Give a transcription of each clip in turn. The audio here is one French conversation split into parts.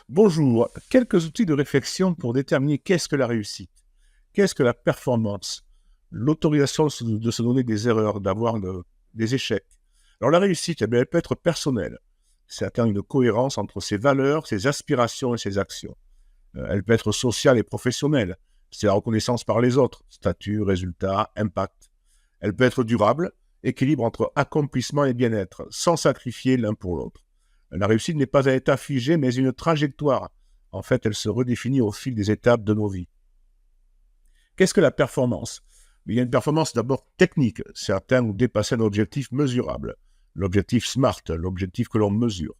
Bonjour, quelques outils de réflexion pour déterminer qu'est-ce que la réussite, qu'est-ce que la performance, l'autorisation de se donner des erreurs, des échecs. Alors la réussite, eh bien, elle peut être personnelle, c'est atteindre une cohérence entre ses valeurs, ses aspirations et ses actions. Elle peut être sociale et professionnelle, c'est la reconnaissance par les autres, statut, résultat, impact. Elle peut être durable, équilibre entre accomplissement et bien-être, sans sacrifier l'un pour l'autre. La réussite n'est pas un état figé, mais une trajectoire. En fait, elle se redéfinit au fil des étapes de nos vies. Qu'est-ce que la performance? Il y a une performance d'abord technique, c'est atteindre ou dépasser un objectif mesurable. L'objectif SMART, l'objectif que l'on mesure.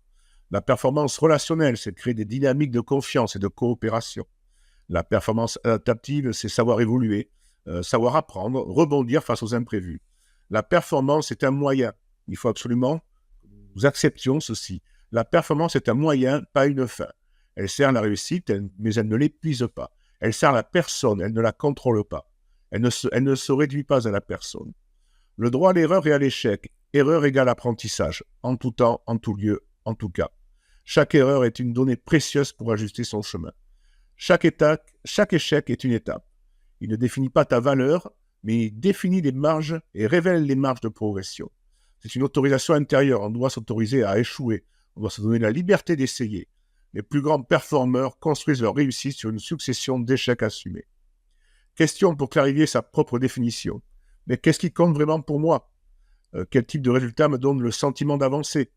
La performance relationnelle, c'est créer des dynamiques de confiance et de coopération. La performance adaptative, c'est savoir évoluer, savoir apprendre, rebondir face aux imprévus. La performance est un moyen. Il faut absolument que nous acceptions ceci. La performance est un moyen, pas une fin. Elle sert à la réussite, mais elle ne l'épuise pas. Elle sert à la personne, elle ne la contrôle pas. Elle ne se réduit pas à la personne. Le droit à l'erreur et à l'échec. Erreur égale apprentissage, en tout temps, en tout lieu, en tout cas. Chaque erreur est une donnée précieuse pour ajuster son chemin. Chaque échec est une étape. Il ne définit pas ta valeur, mais il définit les marges et révèle les marges de progression. C'est une autorisation intérieure. On doit s'autoriser à échouer. On doit se donner la liberté d'essayer. Les plus grands performeurs construisent leur réussite sur une succession d'échecs assumés. Question pour clarifier sa propre définition. Mais qu'est-ce qui compte vraiment pour moi? Quel type de résultat me donne le sentiment d'avancer?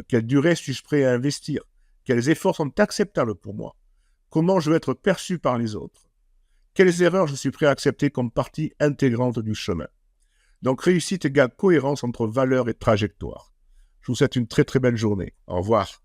Quelle durée suis-je prêt à investir? Quels efforts sont acceptables pour moi? Comment je veux être perçu par les autres? Quelles erreurs je suis prêt à accepter comme partie intégrante du chemin? Donc réussite égale cohérence entre valeur et trajectoire. Je vous souhaite une très très belle journée. Au revoir.